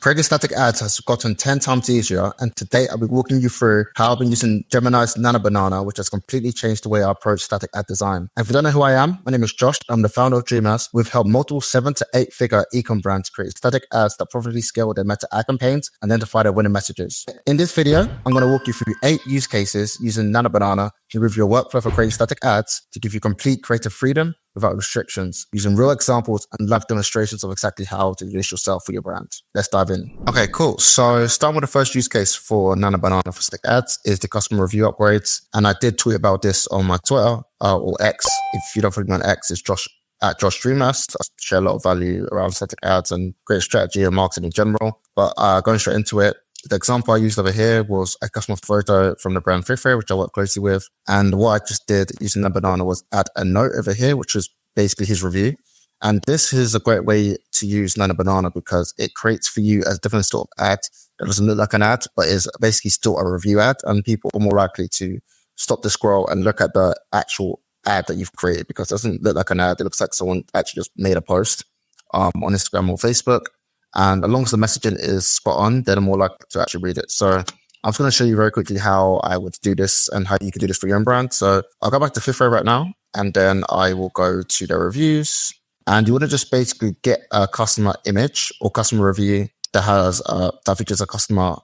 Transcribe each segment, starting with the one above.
Creating static ads has gotten 10 times easier, and today I'll be walking you through how I've been using Gemini's Nano Banana, which has completely changed the way I approach static ad design. And if you don't know who I am, my name is Josh. I'm the founder of Dreamers. We've helped multiple 7 to 8 figure ecom brands create static ads that profitably scale their meta ad campaigns and identify their winning messages. In this video, I'm going to walk you through 8 use cases using Nano Banana to review your workflow for creating static ads to give you complete creative freedom without restrictions, using real examples and live demonstrations of exactly how to do this yourself for your brand. Let's dive in. Okay, cool. So starting with the first use case for Nano Banana for static ads is the customer review upgrades. And I did tweet about this on my Twitter or X. If you don't follow me on X, it's Josh at Josh Dreamers. I share a lot of value around static ads and great strategy and marketing in general. But going straight into it, the example I used over here was a customer photo from the brand Fifre, which I work closely with. And what I just did using the banana was add a note over here, which is basically his review. And this is a great way to use Nano Banana because it creates for you a different sort of ad. It doesn't look like an ad, but is basically still a review ad. And people are more likely to stop the scroll and look at the actual ad that you've created because it doesn't look like an ad. It looks like someone actually just made a post on Instagram or Facebook. And as long as the messaging is spot on, they're more likely to actually read it. So I'm just going to show you very quickly how I would do this and how you can do this for your own brand. So I'll go back to Fifre right now, and then I will go to the reviews. And you want to just basically get a customer image or customer review that has that features a customer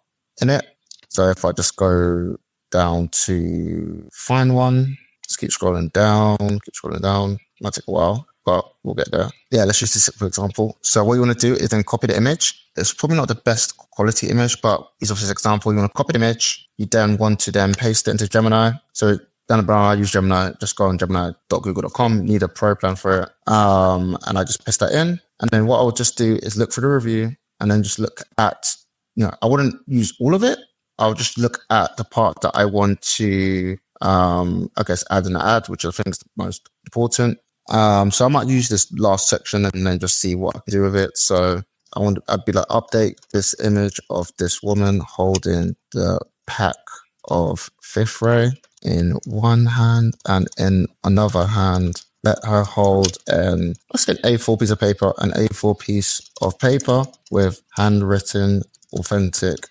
in it. So if I just go down to find one, just keep scrolling down. Might take a while, but we'll get there. Yeah, let's use this for example. So what you want to do is then copy the image. It's probably not the best quality image, but use of this example, you want to copy the image. You then want to then paste it into Gemini. So then I use Gemini, just go on gemini.google.com, need a pro plan for it. And I just paste that in. And then what I'll just do is look for the review and then just look at, I wouldn't use all of it. I'll just look at the part that I want to, add an ad, which I think is the most important. So I might use this last section and then just see what I can do with it. So I'd be like, update this image of this woman holding the pack of Fifre in one hand and in another hand, let her hold an A4 piece of paper, an A4 piece of paper with handwritten, authentic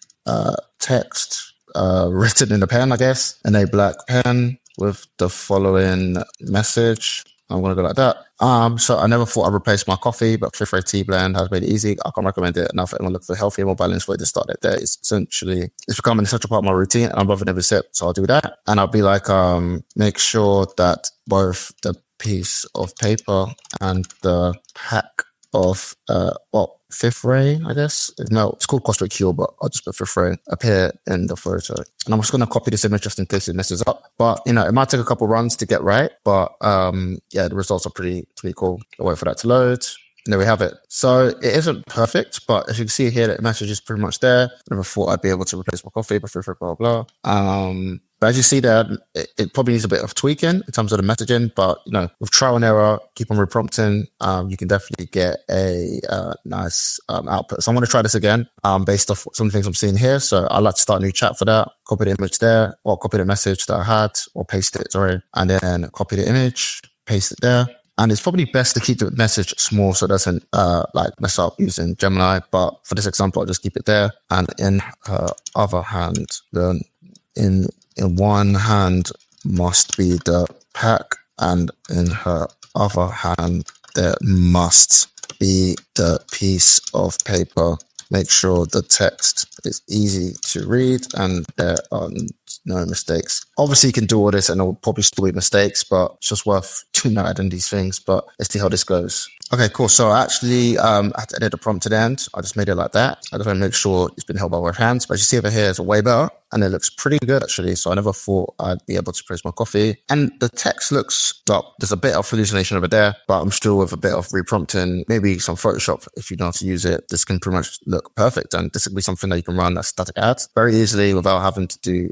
text written in a pen, I guess, and a black pen with the following message. I'm going to go like that. So I never thought I'd replace my coffee, but Fifre tea blend has made it easy. I can't recommend it enough. I'm going to look for a healthier, more balanced way to start that day. It's becoming such a part of my routine and I'm loving every sip. So I'll do that. And I'll be like, make sure that both the piece of paper and the pack of, Fifre, I guess. No, it's called Costa Cure, but I'll just put Fifre appear in the photo. And I'm just going to copy this image just in case it messes up. But, it might take a couple runs to get right. But, the results are pretty cool. I'll wait for that to load. And there we have it. So it isn't perfect, but as you can see here, the message is pretty much there. I never thought I'd be able to replace my coffee, but Fifre, blah, blah. But as you see there, it probably needs a bit of tweaking in terms of the messaging, but, with trial and error, keep on reprompting, you can definitely get a nice output. So I'm going to try this again based off some things I'm seeing here. So I'd like to start a new chat for that, copy the image there, or copy the message that I had, or paste it, and then copy the image, paste it there. And it's probably best to keep the message small so it doesn't mess up using Gemini. But for this example, I'll just keep it there. And in her other hand, then in one hand must be the pack, and in her other hand there must be the piece of paper. Make sure the text is easy to read and there are no mistakes. Obviously, you can do all this and there will probably still be mistakes, but it's just worth adding these things. But let's see how this goes. Okay, cool. So I actually had to edit the prompt to the end. I just made it like that. I just want to make sure it's been held by both hands. But as you see over here, it's way better. And it looks pretty good, actually. So I never thought I'd be able to praise my coffee. And the text looks, there's a bit of hallucination over there, but I'm still with a bit of reprompting, maybe some Photoshop. If you know how to use it, this can pretty much look perfect. And this could be something that you can run as static ads very easily without having to do,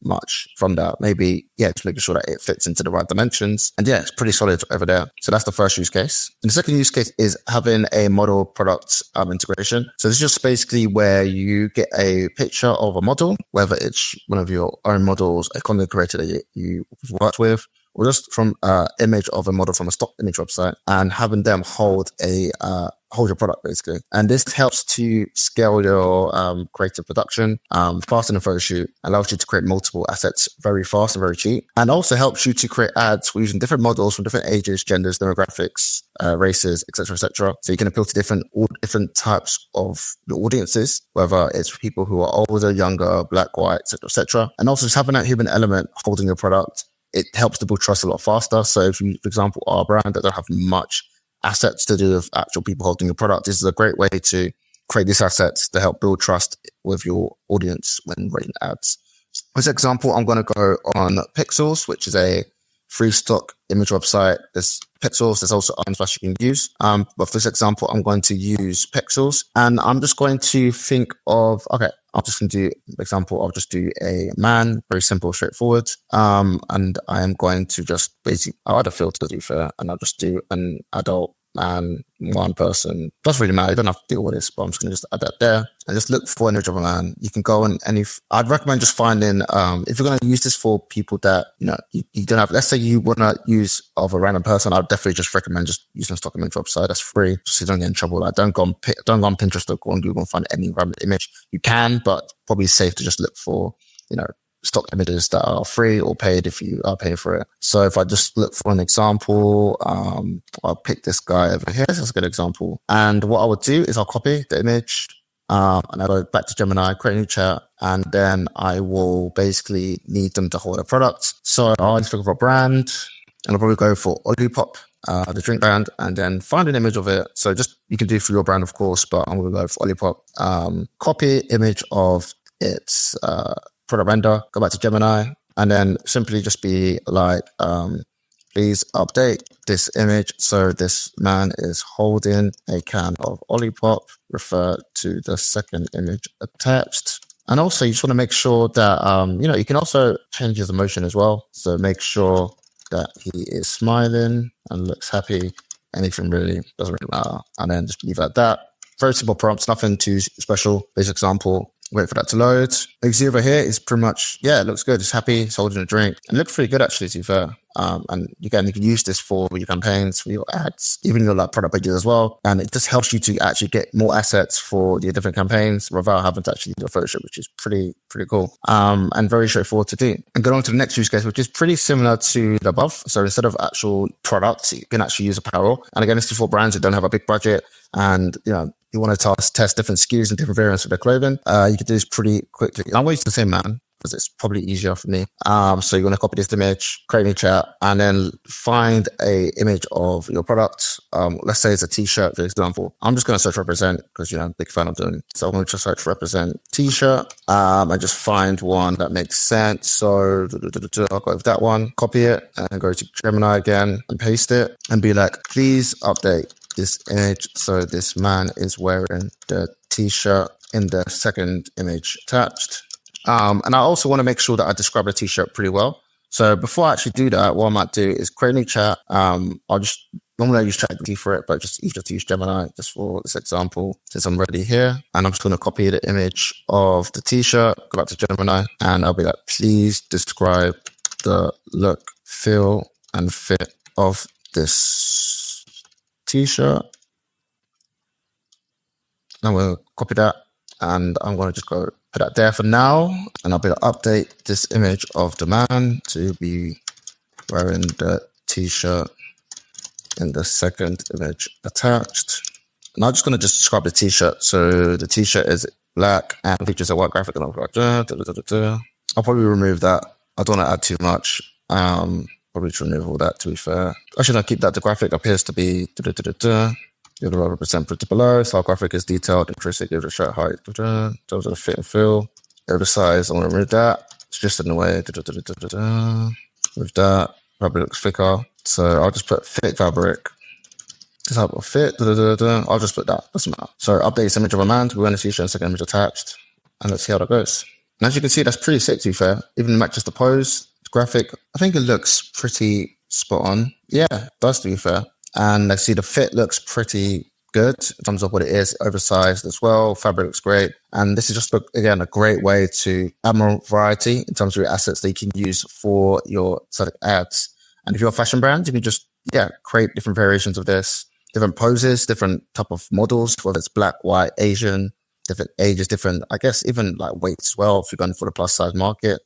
much from that. Maybe, just making sure that it fits into the right dimensions. And it's pretty solid over there. So that's the first use case. And the second use case is having a model product integration. So this is just basically where you get a picture of a model, whether it's one of your own models, a content creator that you worked with, or just from image of a model from a stock image website, and having them hold your product basically. And this helps to scale your creative production faster than a photo shoot, allows you to create multiple assets very fast and very cheap, and also helps you to create ads using different models from different ages, genders, demographics, races, etc., etc. So you can appeal to all different types of your audiences, whether it's people who are older, younger, black, white, etc., etc. And also just having that human element holding your product, it helps to build trust a lot faster. So if you, for example, are a brand that don't have much assets to do with actual people holding your product, this is a great way to create these assets to help build trust with your audience when running ads. For this example, I'm going to go on Pixels, which is a free stock image website. There's Pixels, there's also others that you can use. But for this example, I'm going to use Pixels, and I'm just going to think of, okay, I'm just going to do, for example, I'll just do a man, very simple, straightforward. And I am going to just basically, I'll add a filter to be fair, and I'll just do an adult man, one person. Doesn't really matter. You don't have to deal with this, but I'm just going to just add that there and just look for an image of a man. You can go and I'd recommend just finding, if you're going to use this for people that, you don't have, let's say you want to use of a random person, I'd definitely just recommend just using a stock image website. That's free, just so you don't get in trouble. Like, don't go on Pinterest or go on Google and find any random image. You can, but probably safe to just look for, stock images that are free or paid if you are paying for it. So if I just look for an example, I'll pick this guy over here. This is a good example. And what I would do is I'll copy the image, and I'll go back to Gemini, create a new chat, and then I will basically need them to hold a product. So I'll just look for a brand, and I'll probably go for Olipop, the drink brand, and then find an image of it. So just, you can do for your brand, of course, but I'm going to go for Olipop. Copy image of its, product render, go back to Gemini, and then simply just be like, please update this image. So this man is holding a can of Olipop, refer to the second image attached. And also you just want to make sure that, you can also change his emotion as well. So make sure that he is smiling and looks happy. Anything really doesn't really matter. And then just leave it at that. Very simple prompts, nothing too special. Basic example. Wait for that to load. You see over here is pretty much, it looks good. It's happy. It's holding a drink. And it looks pretty good, actually, to be fair. And again, you can use this for your campaigns, for your ads, even your product pages as well. And it just helps you to actually get more assets for your different campaigns without having to actually do a Photoshop, which is pretty cool. And very straightforward to do. And going on to the next use case, which is pretty similar to the above. So instead of actual products, you can actually use apparel. And again, this is for brands that don't have a big budget and, you want to test different SKUs and different variants of their clothing. You can do this pretty quickly. I'm going to use the same man because it's probably easier for me. So you're going to copy this image, create a chat, and then find a image of your product. Let's say it's a t-shirt, for example. I'm just going to search represent because, I'm a big fan of doing. So I'm going to just search represent t-shirt, and just find one that makes sense. So I'll go with that one, copy it, and go to Gemini again and paste it and be like, please update this image. So this man is wearing the t-shirt in the second image attached. And I also want to make sure that I describe the t-shirt pretty well. So before I actually do that, what I might do is create a new chat. Normally I use ChatGPT for it, but just easier to use Gemini just for this example, since I'm ready here. And I'm just going to copy the image of the t-shirt, go back to Gemini, and I'll be like, please describe the look, feel, and fit of this t-shirt. I'm going to copy that, and I'm going to just go put that there for now, and I'll be able to update this image of the man to be wearing the t-shirt in the second image attached. And I'm just going to just describe the t-shirt. So the t-shirt is black and features a white graphic, and I'll be like, I'll probably remove that. I don't want to add too much. Probably to remove all that, to be fair. Actually, I'll keep that. The graphic appears to be the represent printed below. So our graphic is detailed, intrinsic, give it a shirt height, those are the fit and feel. Over the size, I want to remove that. It's just in the way. With that, fabric looks thicker. So I'll just put thick fabric. This type of fit. I'll just put that. Doesn't matter. So update this image of a man to be wearing a t-shirt, second image attached. And let's see how that goes. And as you can see, that's pretty sick, to be fair. Even matches the pose, the graphic. I think it looks pretty spot on. Yeah, it does, to be fair. And I see the fit looks pretty good in terms of what it is, oversized as well. Fabric looks great. And this is just, again, a great way to add more variety in terms of your assets that you can use for your ads. And if you're a fashion brand, you can just, create different variations of this, different poses, different type of models, whether it's black, white, Asian, different ages, different, I guess, even like weights as well, if you're going for the plus size market,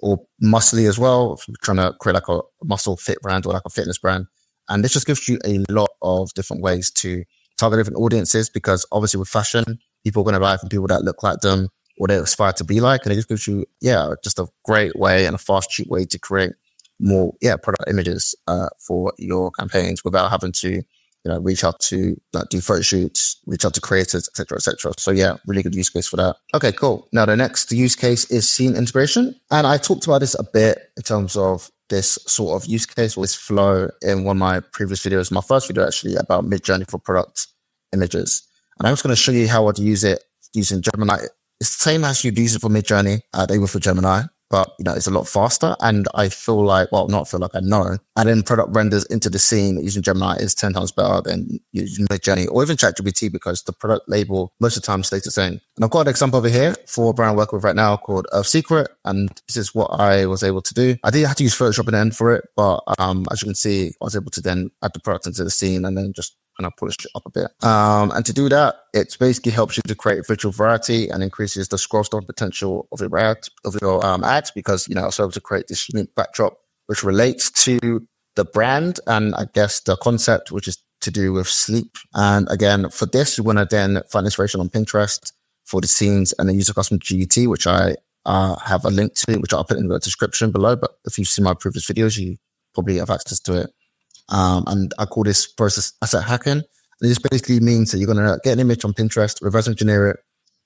or muscly as well, if you're trying to create like a muscle fit brand or like a fitness brand. And this just gives you a lot of different ways to target different audiences, because obviously with fashion, people are going to buy from people that look like them or they aspire to be like. And it just gives you, just a great way and a fast, cheap way to create more, product images for your campaigns without having to, reach out to do photo shoots, reach out to creators, etc., etc. So really good use case for that. Okay, cool. Now the next use case is scene integration. And I talked about this a bit in terms of this sort of use case or this flow in one of my previous videos, my first video actually about mid-journey for product images. And I was going to show you how I'd use it using Gemini. It's the same as you'd use it for mid-journey, they were for Gemini, but it's a lot faster. And I feel like, I know, adding product renders into the scene using Gemini is 10 times better than using mid-journey or even ChatGPT, because the product label most of the time stays the same. And I've got an example over here for a brand I'm working with right now called Earth Secret, and this is what I was able to do. I did have to use Photoshop in the end for it, but as you can see, I was able to then add the product into the scene and then just kind of polish it up a bit. And to do that, it basically helps you to create visual variety and increases the scroll stop potential of your ads, because I was able to create this unique backdrop which relates to the brand and I guess the concept, which is to do with sleep. And again, for this, you want to then find inspiration on Pinterest for the scenes and then use a custom GUT, which I have a link to, which I'll put in the description below. But if you've seen my previous videos, you probably have access to it. And I call this process asset hacking. And this basically means that you're going to get an image on Pinterest, reverse engineer it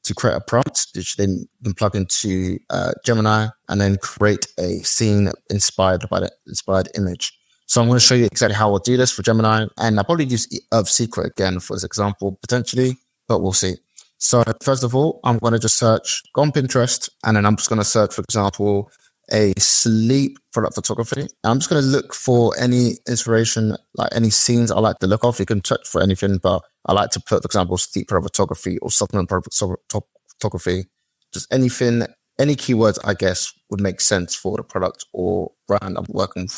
to create a prompt, which then you can plug into Gemini and then create a scene inspired by the inspired image. So I'm going to show you exactly how I'll do this for Gemini. And I'll probably use Earth Secret again for this example, potentially, but we'll see. So first of all, I'm going to just go on Pinterest, and then I'm just going to search, for example, a sleep product photography. And I'm just going to look for any inspiration, like any scenes I like to look off. You can search for anything, but I like to put, for example, sleep product photography or supplement product photography. Just anything, any keywords, I guess, would make sense for the product or brand I'm working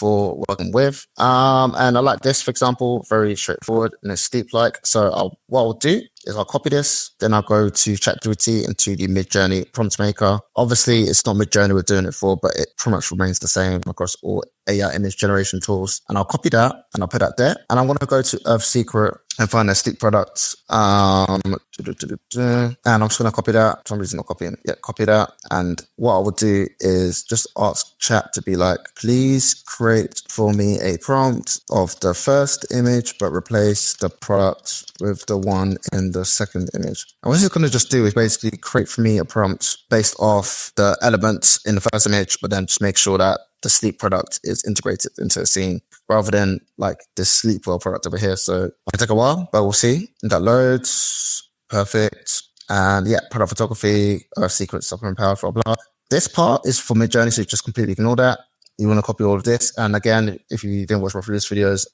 with. And I like this, for example, very straightforward and it's sleep-like. So what I'll do is I'll copy this, then I'll go to ChatGPT into the Mid-Journey prompt maker. Obviously, it's not Mid-Journey we're doing it for, but it pretty much remains the same across all AI image generation tools. And I'll copy that and I'll put that there. And I'm going to go to Earth Secret and find their sleep products. And I'm just going to copy that. For some reason, not copying it. Yeah, copy that. And what I would do is just ask chat to be like, please create for me a prompt of the first image, but replace the product with the one in the second image. And what it's going to just do is basically create for me a prompt based off the elements in the first image, but then just make sure that the sleep product is integrated into a scene rather than like this sleepwell product over here. So it might take a while, but we'll see. And that loads. Perfect. And yeah, product photography, secret supplement power, blah, blah. This part is for Mid-Journey, so you just completely ignore that. You want to copy all of this. And again, if you didn't watch my previous videos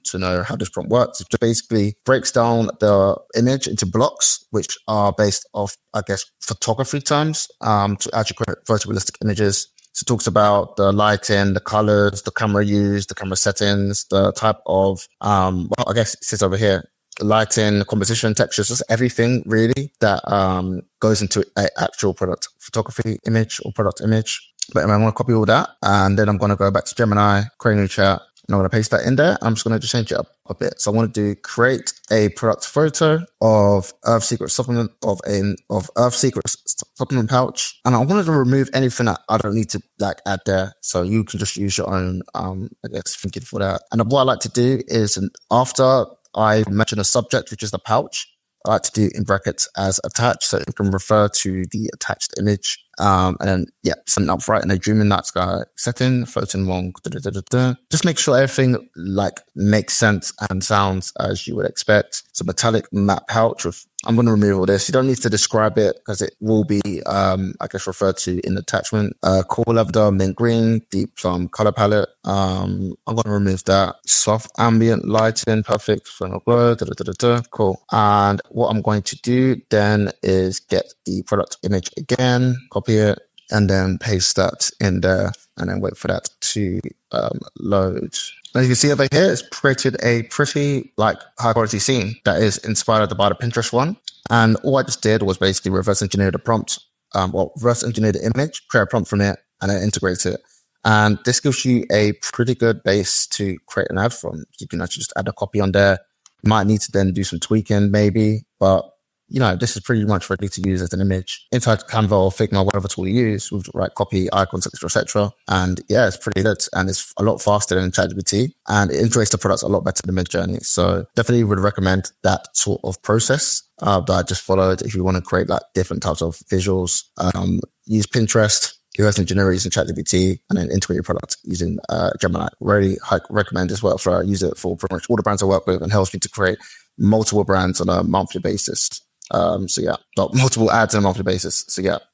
to know how this prompt works, it basically breaks down the image into blocks, which are based off, I guess, photography terms to actually create photorealistic images. So it talks about the lighting, the colors, the camera used, the camera settings, the type of, I guess it says over here, lighting, composition, textures, just everything really that goes into an actual product photography image or product image. But I'm going to copy all that, and then I'm going to go back to Gemini, create a new chat, and I'm going to paste that in there. I'm just going to just change it up a bit. So I want to do create a product photo of Earth Secret supplement of Earth Secret supplement pouch, and I wanted to remove anything that I don't need to like add there. So you can just use your own, I guess, thinking for that. And what I like to do is after I mention a subject, which is the pouch, I like to do in brackets as attached, so it can refer to the attached image. And then, something up right in a zoom in that's got setting, floating one, just make sure everything like makes sense and sounds as you would expect. So metallic matte pouch I'm going to remove all this. You don't need to describe it because it will be, I guess, referred to in the attachment. Cool lavender, mint green, deep plum color palette. I'm going to remove that. Soft ambient lighting, perfect. Final glow, cool. And what I'm going to do then is get the product image again, copy it, and then paste that in there and then wait for that to load. As you can see over here, it's created a pretty like high quality scene that is inspired by the Pinterest one. And all I just did was basically reverse engineer the prompt, reverse engineer the image, create a prompt from it, and then integrate it. And this gives you a pretty good base to create an ad from. You can actually just add a copy on there. You might need to then do some tweaking maybe, but this is pretty much ready to use as an image inside Canva or Figma, whatever tool you use, with the right copy, icons, etc. And yeah, it's pretty good. And it's a lot faster than ChatGPT, and it integrates the products a lot better than Midjourney. So definitely would recommend that sort of process that I just followed. If you want to create like different types of visuals, use Pinterest, reverse engineer using ChatGPT, and then integrate your product using Gemini. Really recommend as well. So I use it for pretty much all the brands I work with, and helps me to create multiple brands on a monthly basis. Multiple ads on a monthly basis.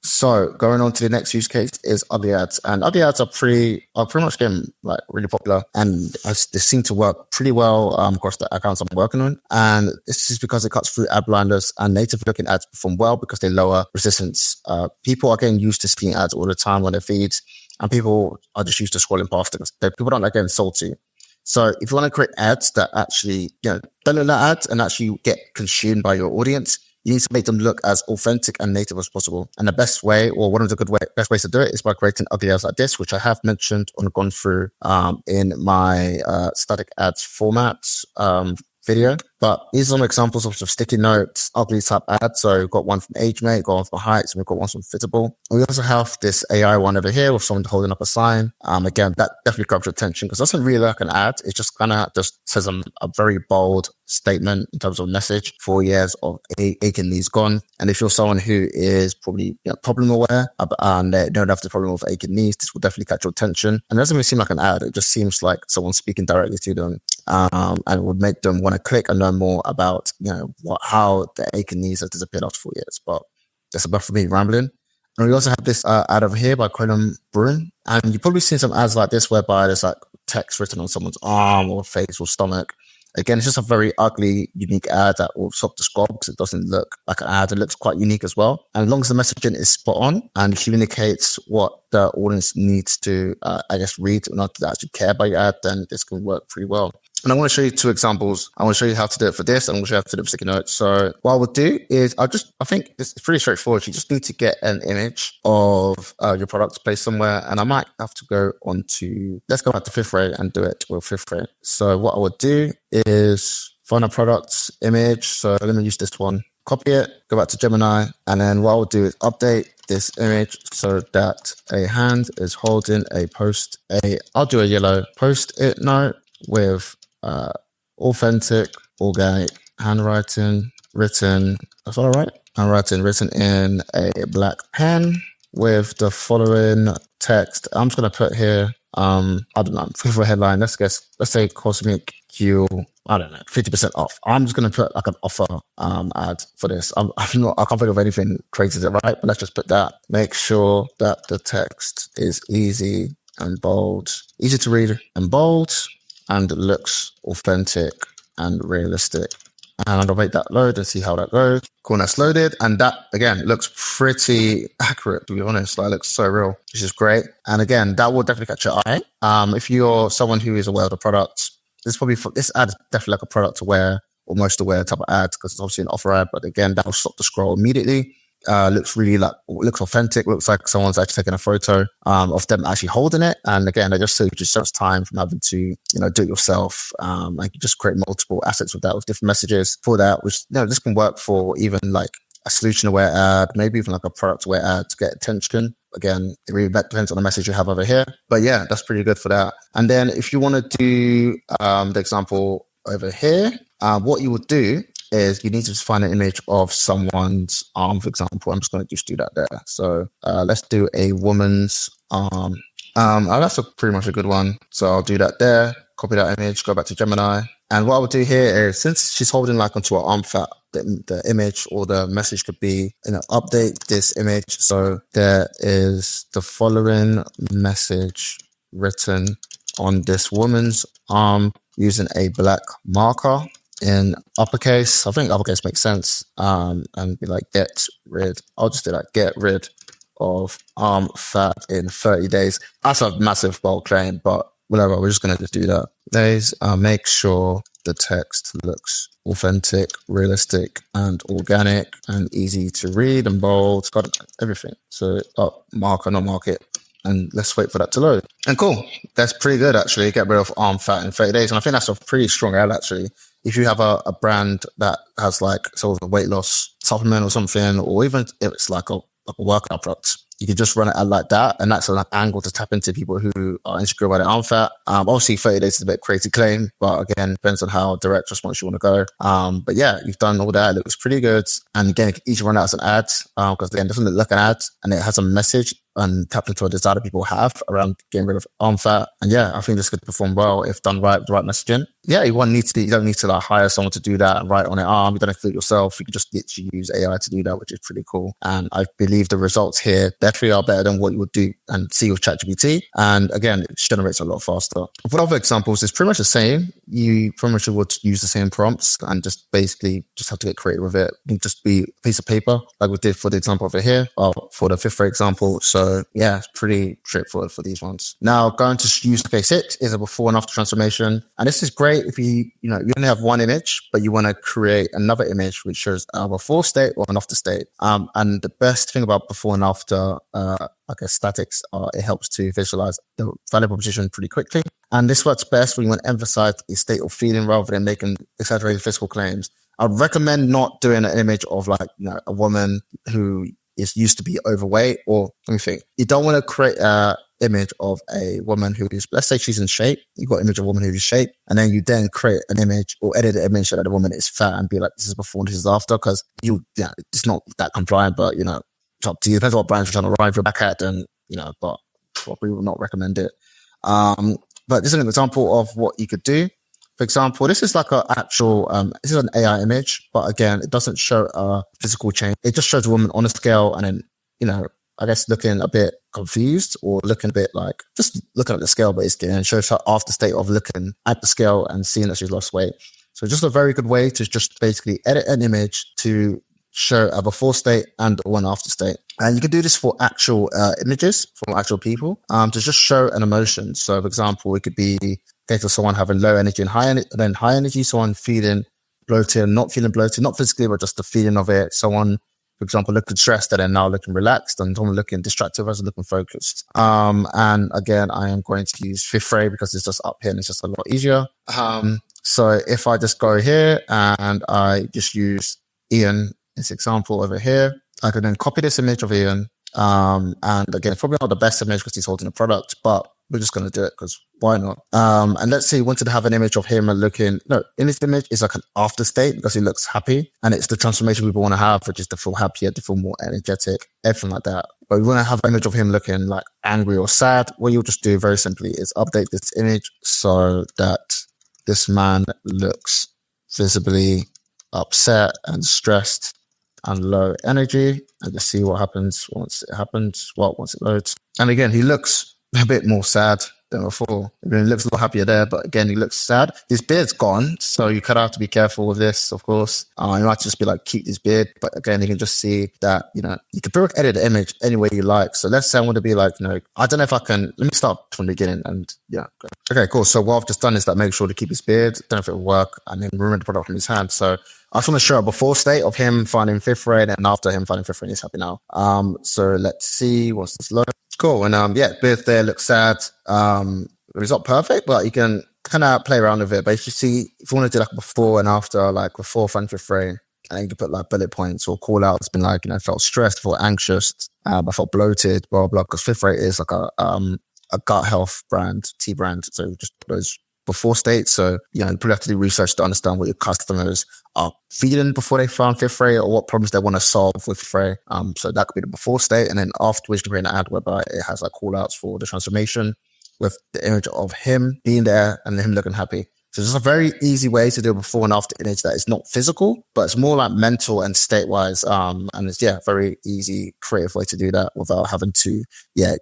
So going on to the next use case is ugly ads, and ugly ads are pretty much getting like really popular, and they seem to work pretty well across the accounts I'm working on. And this is because it cuts through ad blinders, and native looking ads perform well because they lower resistance. People are getting used to seeing ads all the time on their feeds, and people are just used to scrolling past it. People don't like getting sold to. So if you want to create ads that actually, don't look like ads and actually get consumed by your audience, you need to make them look as authentic and native as possible. And the best way, or one of the best ways to do it, is by creating ugly ads like this, which I have mentioned or gone through in my static ads format video. But these are some examples of sticky notes, ugly type ads. So we've got one from AgeMate, got one from Heights, and we've got one from Fitable. We also have this AI one over here with someone holding up a sign. Again, that definitely grabs your attention because it doesn't really look like an ad. It just kind of just says a very bold statement in terms of message. 4 years of aching knees gone. And if you're someone who is probably problem aware and they don't have the problem with aching knees, this will definitely catch your attention. And it doesn't even seem like an ad. It just seems like someone speaking directly to them. And would make them want to click and learn more about, how the aching knees has disappeared after 4 years. But that's enough for me rambling. And we also have this ad over here by Colin Brun. And you've probably seen some ads like this whereby there's like text written on someone's arm or face or stomach. Again, it's just a very ugly, unique ad that will stop the scroll because it doesn't look like an ad. It looks quite unique as well. And as long as the messaging is spot on and communicates what the audience needs to, read in order to actually care about your ad, then this can work pretty well. And I want to show you 2 examples. I want to show you how to do it for this, and I'm going to show you how to do it for sticky notes. So what I would do is I think this is pretty straightforward. You just need to get an image of your product placed somewhere. And I might have to go on to, let's go back to 5th grade and do it with 5th grade. So what I would do is find a product image. So I'm going to use this one, copy it, go back to Gemini. And then what I would do is update this image so that a hand is holding I'll do a yellow post-it note with authentic, organic handwriting written. That's all right. Handwriting written in a black pen with the following text. I'm just gonna put here. I don't know. For a headline, let's say Cosmic Q. I don't know, 50% off. I'm just gonna put like an offer ad for this. I can't think of anything crazy to write, but let's just put that. Make sure that the text is easy to read and bold, and looks authentic and realistic. And I'll make that load and see how that goes. Cool, that's loaded. And that, again, looks pretty accurate, to be honest. Like, it looks so real, which is great. And again, that will definitely catch your eye. If you're someone who is aware of the product, this ad is definitely like a product aware or most aware type of ad, because it's obviously an offer ad. But again, that will stop the scroll immediately. Looks authentic. Looks like someone's actually taking a photo of them actually holding it. And again, they just save you so much time from having to do it yourself. Like, you just create multiple assets with that, with different messages for that, which this can work for even like a solution aware ad, maybe even like a product aware ad to get attention. Again, it really depends on the message you have over here. But yeah, that's pretty good for that. And then if you want to do the example over here, what you would do is you need to just find an image of someone's arm, for example. I'm just going to just do that there. So let's do a woman's arm. That's pretty much a good one. So I'll do that there, copy that image, go back to Gemini. And what I would do here is, since she's holding like onto her arm fat, the image or the message could be, update this image. So there is the following message written on this woman's arm using a black marker in uppercase. I think uppercase makes sense. And be like, get rid. I'll just do that. Get rid of arm fat in 30 days. That's a massive bold claim, but whatever, we're just going to just do that. Days, make sure the text looks authentic, realistic, and organic, and easy to read and bold. It's got everything. So mark or not mark it. And let's wait for that to load. And cool. That's pretty good, actually. Get rid of arm fat in 30 days. And I think that's a pretty strong ad, actually. If you have a brand that has like sort of a weight loss supplement or something, or even if it's like a workout product, you can just run it out like that. And that's an angle to tap into people who are insecure about their arm fat. Obviously 30 days is a bit crazy claim, but again, depends on how direct response you want to go. But yeah, you've done all that. It looks pretty good. And again, you can easily run it as an ad, because again, it doesn't look like an ad and it has a message and tap into a desire that people have around getting rid of arm fat. And yeah, I think this could perform well if done right with the right messaging. Yeah, you don't need to like hire someone to do that and write on an arm. You don't have to do it yourself. You can just literally use AI to do that, which is pretty cool. And I believe the results here definitely are better than what you would do and see with ChatGPT. And again, it generates a lot faster. For other examples, it's pretty much the same. You pretty much would use the same prompts and just basically just have to get creative with it. It can just be a piece of paper like we did for the example over here, or for the fifth grade example. So yeah, it's pretty straightforward for these ones. Now going to use case 6 is a before and after transformation. And this is great if you only have one image, but you want to create another image which shows a before state or an after state. And the best thing about before and after, statics, it helps to visualize the value proposition pretty quickly. And this works best when you want to emphasize a state of feeling rather than making exaggerated physical claims. I'd recommend not doing an image of a woman who is used to be overweight, or let me think. You don't want to create a image of a woman who is, let's say she's in shape. You've got an image of a woman who's in shape, and then you then create an image or edit an image that the woman is fat and be like, this is before, this is after, because it's not that compliant, but it's up to you. Depends on what brands you're trying to ride your back at, and but probably would not recommend it. But this is an example of what you could do. For example, this is like this is an AI image, but again, it doesn't show a physical change. It just shows a woman on a scale and then, I guess looking a bit confused or looking a bit like just looking at the scale basically, and it shows her after state of looking at the scale and seeing that she's lost weight. So just a very good way to just basically edit an image to show a before state and one after state. And you can do this for actual images from actual people to just show an emotion. So for example, it could be case of someone having low energy and then high energy, someone feeling bloated, not feeling bloated, not physically, but just the feeling of it. Someone, for example, looking stressed and then now looking relaxed, and someone looking distracted versus looking focused. And again, I am going to use fifth grade because it's just up here and it's just a lot easier. So if I just go here and I just use Ian, this example over here, I can then copy this image of Ian. And again, probably not the best image because he's holding a product, but we're just going to do it because why not? And let's say you wanted to have an image of him in this image is like an after state because he looks happy, and it's the transformation we want to have, which is to feel happier, to feel more energetic, everything like that. But we want to have an image of him looking like angry or sad. What you'll just do very simply is update this image so that this man looks visibly upset and stressed and low energy, and just see what happens once it loads. And again, he looks a bit more sad than before. I mean, he looks a little happier there, but again, he looks sad. His beard's gone, so you kind of have to be careful with this, of course. You might just be like, keep his beard. But again, you can just see that, you can pretty much edit the image any way you like. So let's say I want to be like, I don't know if I can, let me start from the beginning and yeah. Okay, cool. So what I've just done is that make sure to keep his beard. Don't know if it'll work, and then remove the product from his hand. So I just want to show a before state of him finding fifth grade, and after him finding fifth grade, he's happy now. So let's see what's this load. Cool. And beard there looks sad. It's not perfect, but you can kind of play around with it. But if you want to do like before and after, like before finding fifth grade, and then you can put like bullet points or call outs, been like, felt stressed, felt anxious, I felt bloated, blah, blah, because fifth grade is like a gut health brand, tea brand. So just those before state. So, you probably have to do research to understand what your customers are feeling before they found fifth grade or what problems they want to solve with fifth grade. So that could be the before state. And then afterwards, you can create an ad whereby it has like call outs for the transformation with the image of him being there and him looking happy. So it's a very easy way to do a before and after image that is not physical, but it's more like mental and state wise. And it's, very easy, creative way to do that without having to, get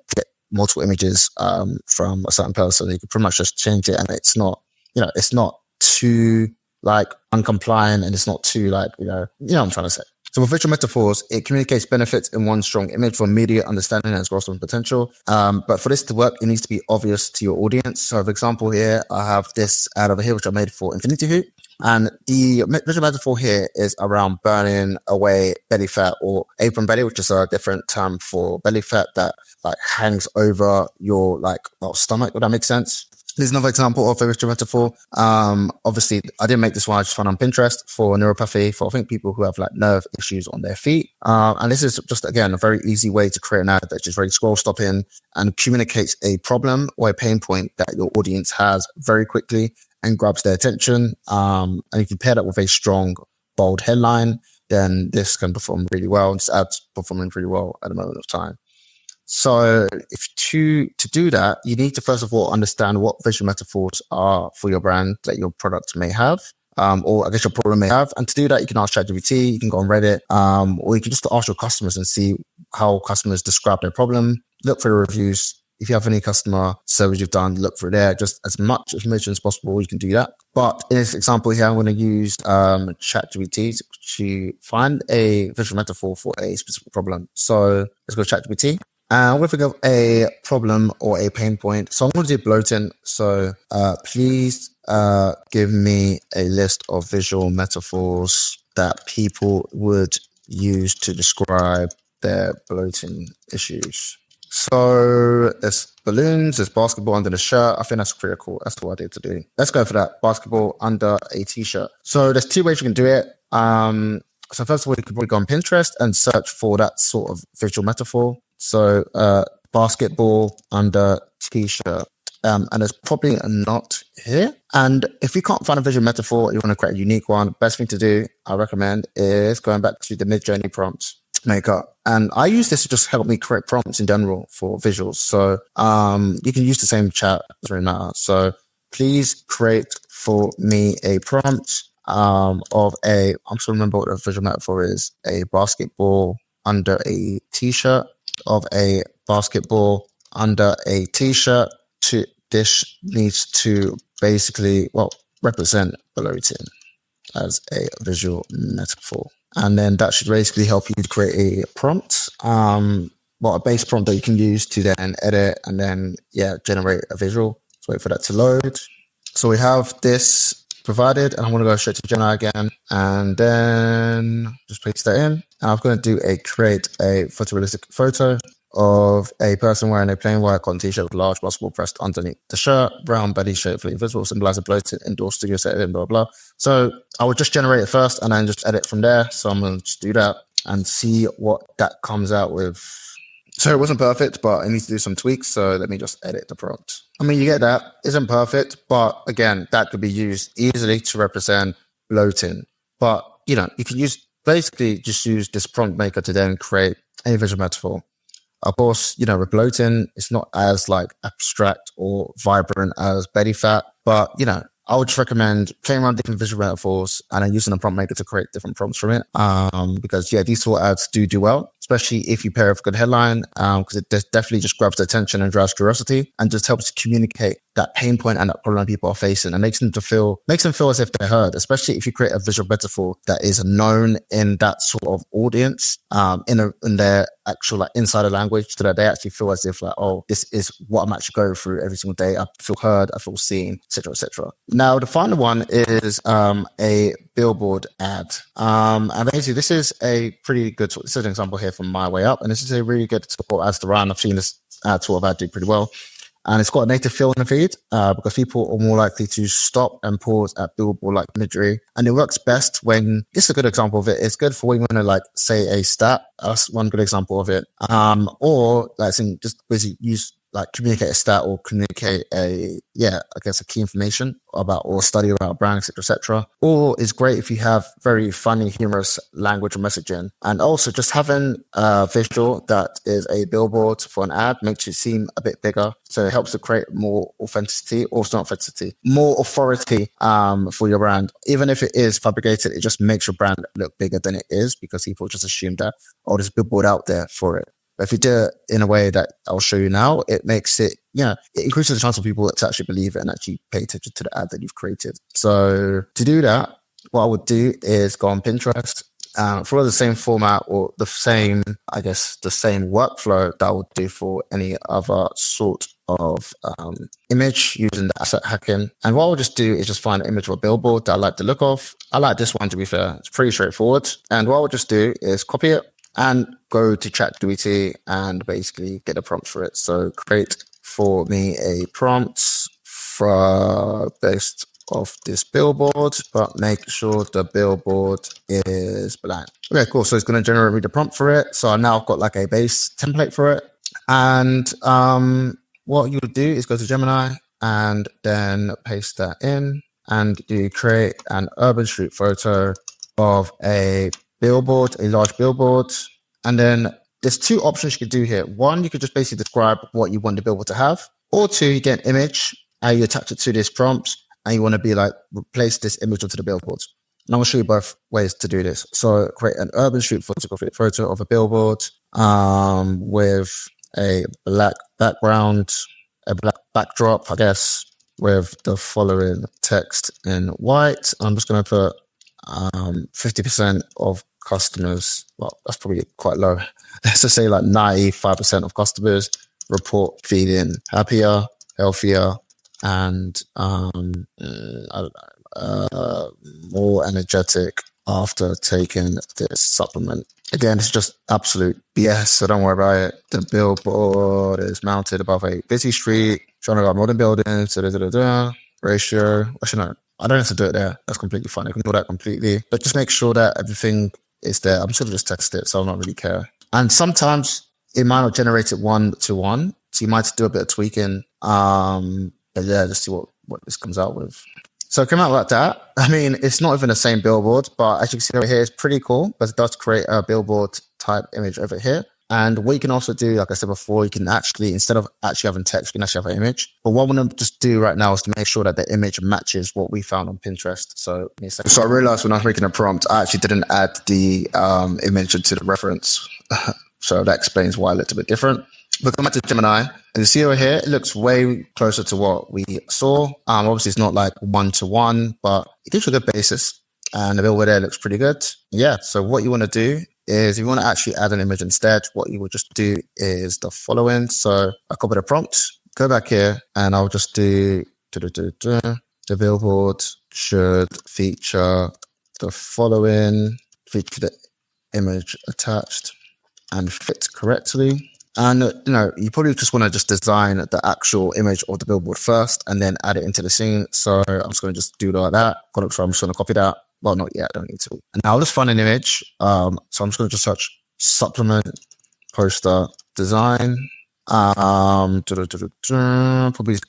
multiple images from a certain person. You can pretty much just change it, and it's not, it's not too like uncompliant, and it's not too like, what I'm trying to say. So with visual metaphors, it communicates benefits in one strong image for immediate understanding and growth and potential. But for this to work, it needs to be obvious to your audience. So for example, here, I have this ad over here, which I made for Infinity Hoop. And the visual metaphor here is around burning away belly fat, or apron belly, which is a different term for belly fat that like hangs over your stomach. Would that make sense? There's another example of a visual metaphor. Obviously, I didn't make this one. I just found on Pinterest for neuropathy, for I think people who have like nerve issues on their feet. And this is just, again, a very easy way to create an ad that's just very scroll stopping and communicates a problem or a pain point that your audience has very quickly and grabs their attention. And if you pair that with a strong, bold headline, then this can perform really well. This ad's performing really well at the moment of time. So to do that, you need to first of all understand what visual metaphors are for your brand that your product may have, or I guess your problem may have. And to do that, you can ask ChatGPT, you can go on Reddit, or you can just ask your customers and see how customers describe their problem. Look for the reviews. If you have any customer surveys you've done, look through there. Just as much information as possible, you can do that. But in this example here, I'm going to use ChatGPT to find a visual metaphor for a specific problem. So let's go to ChatGPT. And we're going to think of a problem or a pain point. So I'm going to do bloating. So please give me a list of visual metaphors that people would use to describe their bloating issues. So there's balloons, there's basketball under the shirt. I think that's pretty cool. That's what I did to do. Let's go for that. Basketball under a t-shirt. So there's two ways you can do it. So first of all, you could probably go on Pinterest and search for that sort of visual metaphor. So basketball under t-shirt. And there's probably a not here. And if you can't find a visual metaphor, you want to create a unique one, best thing to do, I recommend, is going back to the Mid-Journey prompt maker. And I use this to just help me create prompts in general for visuals. So you can use the same chat, it doesn't really matter. So please create for me a prompt of a, I'm just remember what the visual metaphor is, a basketball under a t-shirt, of a basketball under a t-shirt. This needs to basically, represent bloating as a visual metaphor. And then that should basically help you to create a prompt, a base prompt that you can use to then edit and then, generate a visual. So wait for that to load. So we have this provided, and I'm going to go straight to Gemini again, and then just paste that in. And I'm going to do create a photorealistic photo of a person wearing a plain white cotton t-shirt with large basketball pressed underneath the shirt, brown belly shape fully visible, symbolizing bloated indoor studio setting, blah, blah, blah. So I would just generate it first and then just edit from there. So I'm going to just do that and see what that comes out with. So it wasn't perfect, but I need to do some tweaks. So let me just edit the prompt. I mean, you get that. Isn't perfect, but again, that could be used easily to represent bloating. But, you can basically just use this prompt maker to then create a visual metaphor. Of course, with bloating, it's not as abstract or vibrant as belly fat, but I would just recommend playing around different visual metaphors and then using a prompt maker to create different prompts from it. Because these sort of ads do well, especially if you pair with a good headline, because it definitely just grabs the attention and drives curiosity and just helps to communicate that pain point and that problem people are facing, and makes them feel as if they're heard, especially if you create a visual metaphor that is known in that sort of audience, in their actual insider language, so that they actually feel as if this is what I'm actually going through every single day. I feel heard, I feel seen, etc., etc. Now, the final one is a billboard ad. And basically, this is a pretty good, this is an example here from My Way Up, and this is a really good sort of ad to run. I've seen this sort of ad do pretty well. And it's got a native feel in the feed because people are more likely to stop and pause at billboard-like imagery. And it works best when, this is a good example of it. It's good for when you want to say a stat. That's one good example of it. Or just basically use communicate a stat or communicate a key information about or study about a brand, etc. Or it's great if you have very funny, humorous language or messaging. And also just having a visual that is a billboard for an ad makes it seem a bit bigger. So it helps to create more authenticity, or it's not authenticity, more authority for your brand. Even if it is fabricated, it just makes your brand look bigger than it is because people just assume that, there's a billboard out there for it. But if you do it in a way that I'll show you now, it makes it, it increases the chance of people to actually believe it and actually pay attention to the ad that you've created. So to do that, what I would do is go on Pinterest, follow the same format or the same, I guess, the same workflow that I would do for any other sort of image using the asset hacking. And what I'll just do is just find an image of a billboard that I like the look of. I like this one, to be fair. It's pretty straightforward. And what I'll just do is copy it and go to ChatGPT and basically get a prompt for it. So create for me a prompt based off this billboard, but make sure the billboard is blank. Okay, cool. So it's going to generate me the prompt for it. So now I've got like a base template for it. And what you would do is go to Gemini and then paste that in, and you create an urban street photo of a billboard, a large billboard. And then there's two options you could do here. One, you could just basically describe what you want the billboard to have, or two, you get an image and you attach it to this prompt and you want to be like, replace this image onto the billboard. And I'm going to show you both ways to do this. So create an urban street photo of a billboard with a black background, a black backdrop, I guess, with the following text in white. I'm just going to put 50% of customers. Well, that's probably quite low. Let's just say like 95% of customers report feeling happier, healthier, and more energetic after taking this supplement. Again, it's just absolute BS, so don't worry about it. The billboard is mounted above a busy street, showing about modern buildings, ratio. Actually, no, I don't have to do it there. That's completely fine. I can do that completely. But just make sure that everything is there. I'm just going to just test it, so I don't really care. And sometimes it might not generate it 1-to-1, so you might have to do a bit of tweaking. But yeah, just see what this comes out with. So it came out like that. I mean, it's not even the same billboard, but as you can see over here, it's pretty cool, but it does create a billboard type image over here. And what you can also do, like I said before, you can actually, instead of actually having text, you can actually have an image. But what I want to just do right now is to make sure that the image matches what we found on Pinterest. So I realized when I was making a prompt, I actually didn't add the image into the reference. So that explains why it looked a bit different. But come back to Gemini, and you see over here, it looks way closer to what we saw. Obviously, it's not like 1-to-1, but it gives you a good basis. And the billboard there looks pretty good. Yeah, so what you want to do is if you want to actually add an image instead, what you would just do is the following. So I copy the prompt, go back here, and I'll just do the billboard should feature the following, feature the image attached and fit correctly. And, you probably just want to just design the actual image of the billboard first and then add it into the scene. So I'm just going to just do like that. So I'm just going to copy that. Well, not yet. I don't need to. And now I'll just find an image. So I'm just going to just search supplement poster design. Probably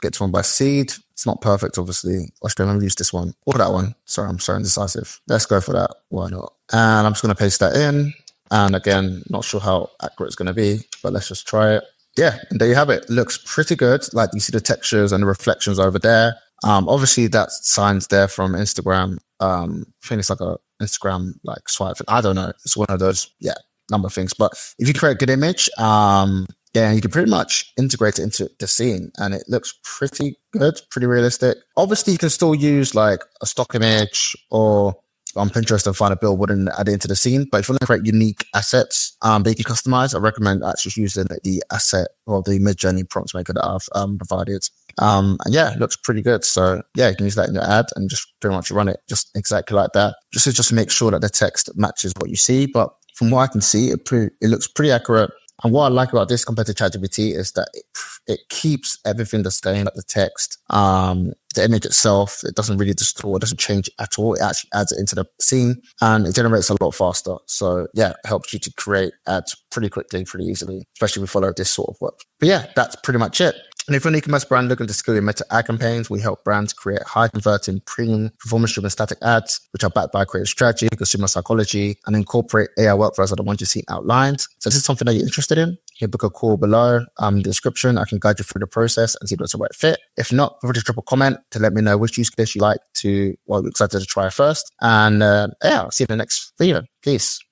get to one by seed. It's not perfect, obviously. Actually, I'm going to use this one or that one. Sorry, I'm so indecisive. Let's go for that. Why not? And I'm just going to paste that in. And again, not sure how accurate it's going to be, but let's just try it. Yeah, and there you have it. It looks pretty good. Like you see the textures and the reflections over there. Obviously that sign's there from Instagram. I think it's like a Instagram like swipe. I don't know. It's one of those, number of things. But if you create a good image, you can pretty much integrate it into the scene and it looks pretty good, pretty realistic. Obviously you can still use like a stock image or on Pinterest and find a billboard and add it into the scene. But if you want to create unique assets that you can customize, I recommend actually using the asset or the mid-journey prompt maker that I've provided. It looks pretty good. So you can use that in your ad and just pretty much run it just exactly like that. Just to make sure that the text matches what you see. But from what I can see, it looks pretty accurate. And what I like about this compared to ChatGPT is that it keeps everything the same, like the text, the image itself. It doesn't really distort, it doesn't change at all. It actually adds it into the scene and it generates a lot faster. So it helps you to create ads pretty quickly, pretty easily, especially if we follow this sort of work. But that's pretty much it. And if you're an e-commerce brand looking to scale your meta ad campaigns, we help brands create high converting premium performance-driven static ads, which are backed by creative strategy, consumer psychology, and incorporate AI workflows like the ones you've seen outlined. So if this is something that you're interested in, you can book a call below in the description. I can guide you through the process and see if it's the right fit. If not, feel free to drop a comment to let me know which use case you like to, you're excited to try first. And I'll see you in the next video. Peace.